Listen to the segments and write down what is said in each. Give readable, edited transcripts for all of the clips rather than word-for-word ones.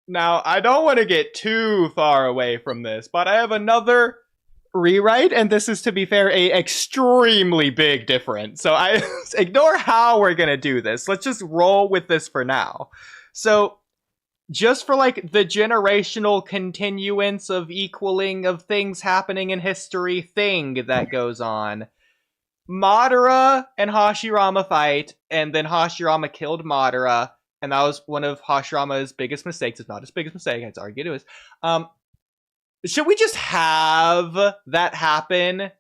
Now, I don't want to get too far away from this, but I have another rewrite, and this is, to be fair, a extremely big difference. So I ignore how we're gonna do this. Let's just roll with this for now. So just for like the generational continuance of equaling of things happening in history thing that goes on, Madara and Hashirama fight, and then Hashirama killed Madara, and that was one of Hashirama's biggest mistakes. It's not his biggest mistake, I'd argue it is. Should we just have that happen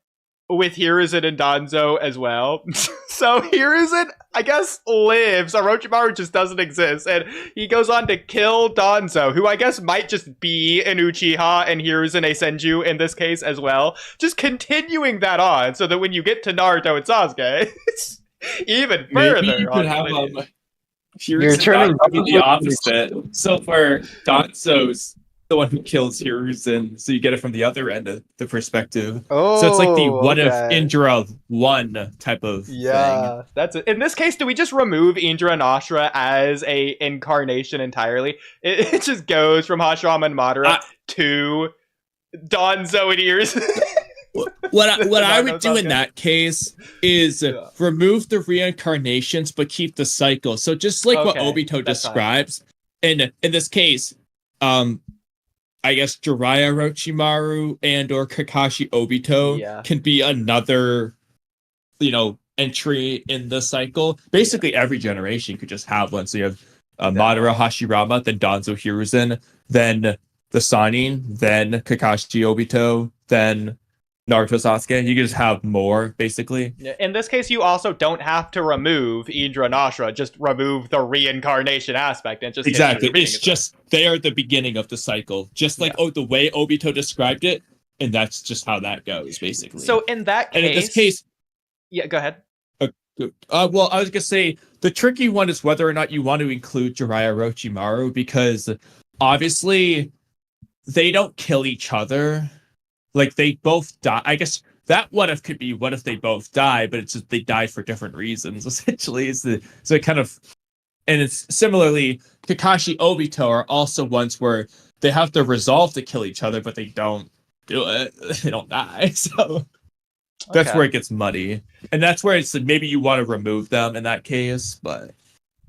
with Hiruzen and Danzo as well? So Hiruzen, I guess, lives. Orochimaru just doesn't exist, and he goes on to kill Danzo, who I guess might just be an Uchiha, and Hiruzen a Senju in this case as well. Just continuing that on, so that when you get to Naruto and Sasuke, it's even further. Maybe you could have You're turning the opposite. So for Danzo's the one who kills Hiruzen, so you get it from the other end of the perspective. Oh, so it's like the what if okay. Indra won type of thing. That's it. In this case, do we just remove Indra and Ashura as a incarnation entirely? It just goes from Hashirama and Madara to Danzo and Hiruzen. What I would do in that case is remove the reincarnations but keep the cycle. So just like what Obito describes, and in this case, I guess Jiraiya Orochimaru and or Kakashi Obito can be another, entry in the cycle. Basically, every generation could just have one. So you have Madara Hashirama, then Danzo Hiruzen, then the Sannin, then Kakashi Obito, then Naruto Sasuke. You can just have more, basically. In this case, you also don't have to remove Indra and Ashura. Just remove the reincarnation aspect and just exactly. It's just they are the beginning of the cycle, just like the way Obito described it, and that's just how that goes, basically. So in that case, and in this case, go ahead. Well, I was gonna say the tricky one is whether or not you want to include Jiraiya Orochimaru, because obviously they don't kill each other. Like, they both die. I guess that what if could be what if they both die, but it's just they die for different reasons, essentially. So it kind of... And it's similarly, Kakashi Obito are also ones where they have to resolve to kill each other, but they don't do it. They don't die. So that's where it gets muddy. And that's where it's maybe you want to remove them in that case, but...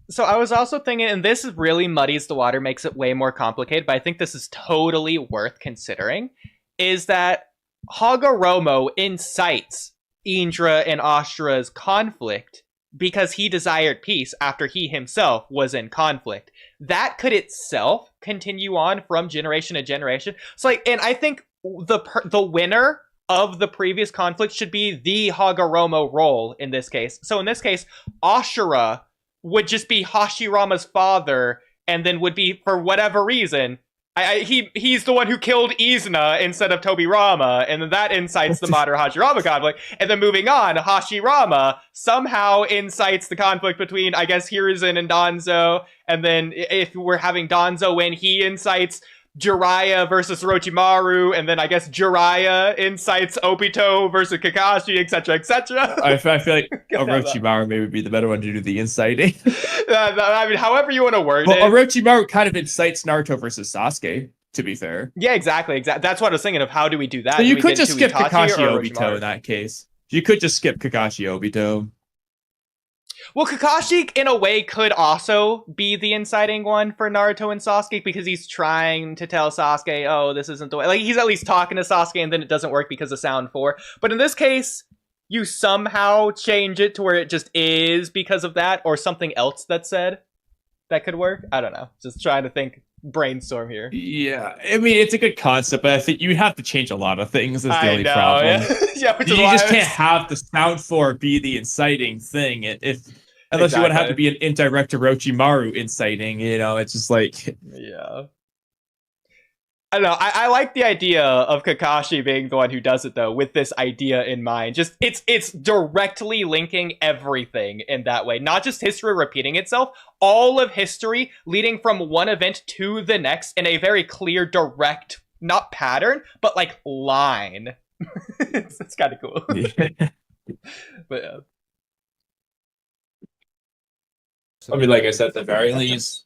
So I was also thinking, and this really muddies the water, makes it way more complicated, but I think this is totally worth considering, is that Hagoromo incites Indra and Ashura's conflict because he desired peace after he himself was in conflict. That could itself continue on from generation to generation. So, and I think the winner of the previous conflict should be the Hagoromo role in this case. So in this case, Ashura would just be Hashirama's father, and then would be, for whatever reason, he's the one who killed Izuna instead of Tobirama, and then that incites the Madara Hashirama conflict. And then moving on, Hashirama somehow incites the conflict between, I guess, Hiruzen and Danzo, and then if we're having Danzo win, he incites Jiraiya versus Orochimaru, and then I guess Jiraiya incites Obito versus Kakashi, etc., etc. I feel like Orochimaru maybe be the better one to do the inciting. I mean, however you want to word it. Orochimaru kind of incites Naruto versus Sasuke, to be fair. Yeah, exactly. That's what I was thinking of. How do we do that? So you could just skip Kakashi Obito in that case. You could just skip Kakashi Obito. Well, Kakashi, in a way, could also be the inciting one for Naruto and Sasuke, because he's trying to tell Sasuke, oh, this isn't the way. Like, he's at least talking to Sasuke, and then it doesn't work because of Sound 4. But in this case, you somehow change it to where it just is because of that, or something else that's said that could work. I don't know. Just trying to brainstorm here. Yeah, I mean, it's a good concept, but I think you have to change a lot of things. Is the only problem. Yeah, you just can't have the Sound 4 be the inciting thing. Unless you want to have to be an indirect Orochimaru inciting, it's just like... Yeah. I don't know, I like the idea of Kakashi being the one who does it, though, with this idea in mind. Just, it's directly linking everything in that way. Not just history repeating itself, all of history leading from one event to the next in a very clear, direct, not pattern, but like line. it's kind of cool. Yeah. But yeah. I mean, like I said, at the very least,